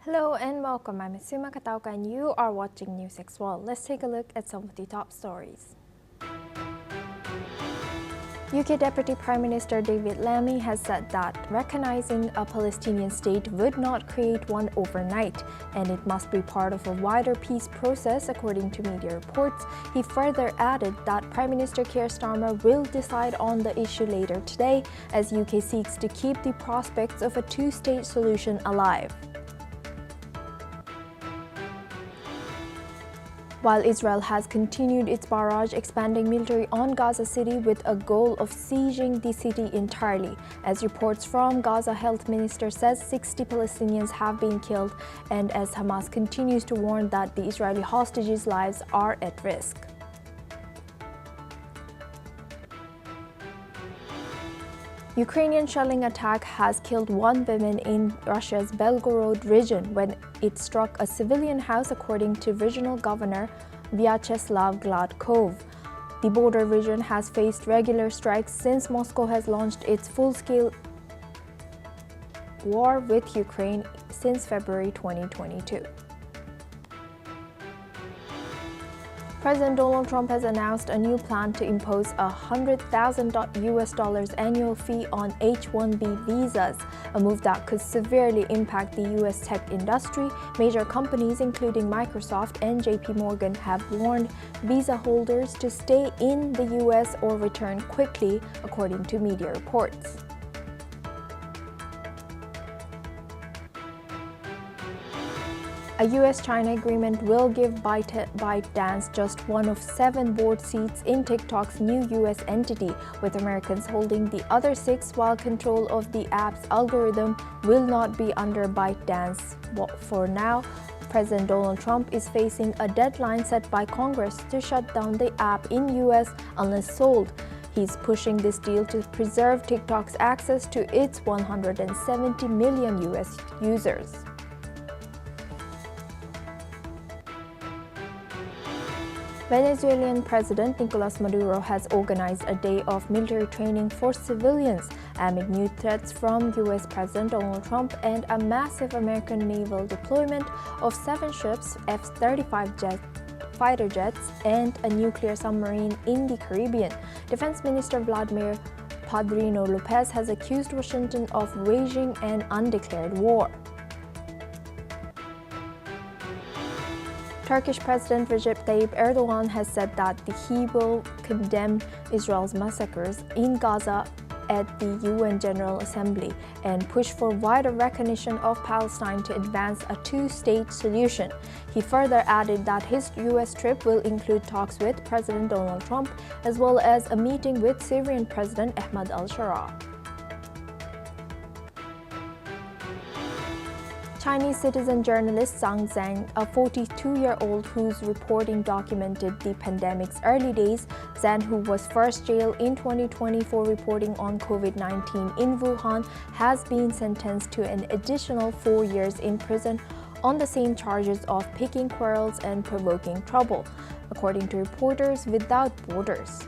Hello and welcome. I'm Suma Katauka and you are watching NewsX World. Let's take a look at some of the top stories. UK Deputy Prime Minister David Lammy has said that recognizing a Palestinian state would not create one overnight, and it must be part of a wider peace process, according to media reports. He further added that Prime Minister Keir Starmer will decide on the issue later today, as UK seeks to keep the prospects of a two-state solution alive. While Israel has continued its barrage-expanding military on Gaza City with a goal of sieging the city entirely, as reports from Gaza Health Minister says 60 Palestinians have been killed, and as Hamas continues to warn that the Israeli hostages' lives are at risk. Ukrainian shelling attack has killed one woman in Russia's Belgorod region when it struck a civilian house, according to regional governor Vyacheslav Gladkov. The border region has faced regular strikes since Moscow has launched its full-scale war with Ukraine since February 2022. President Donald Trump has announced a new plan to impose a $100,000 annual fee on H-1B visas, a move that could severely impact the U.S. tech industry. Major companies, including Microsoft and JP Morgan, have warned visa holders to stay in the U.S. or return quickly, according to media reports. A US-China agreement will give ByteDance just one of 7 board seats in TikTok's new US entity, with Americans holding the other 6, while control of the app's algorithm will not be under ByteDance. For now, President Donald Trump is facing a deadline set by Congress to shut down the app in US unless sold. He's pushing this deal to preserve TikTok's access to its 170 million US users. Venezuelan President Nicolas Maduro has organized a day of military training for civilians amid new threats from U.S. President Donald Trump and a massive American naval deployment of 7 ships, F-35 fighter jets, and a nuclear submarine in the Caribbean. Defense Minister Vladimir Padrino Lopez has accused Washington of waging an undeclared war. Turkish President Recep Tayyip Erdogan has said that he will condemn Israel's massacres in Gaza at the UN General Assembly and push for wider recognition of Palestine to advance a two-state solution. He further added that his U.S. trip will include talks with President Donald Trump, as well as a meeting with Syrian President Ahmad al-Sharaa. Chinese citizen journalist Zhang Zhang, a 42-year-old whose reporting documented the pandemic's early days, Zhang, who was first jailed in 2020 for reporting on COVID-19 in Wuhan, has been sentenced to an additional 4 years in prison on the same charges of picking quarrels and provoking trouble, according to Reporters Without Borders.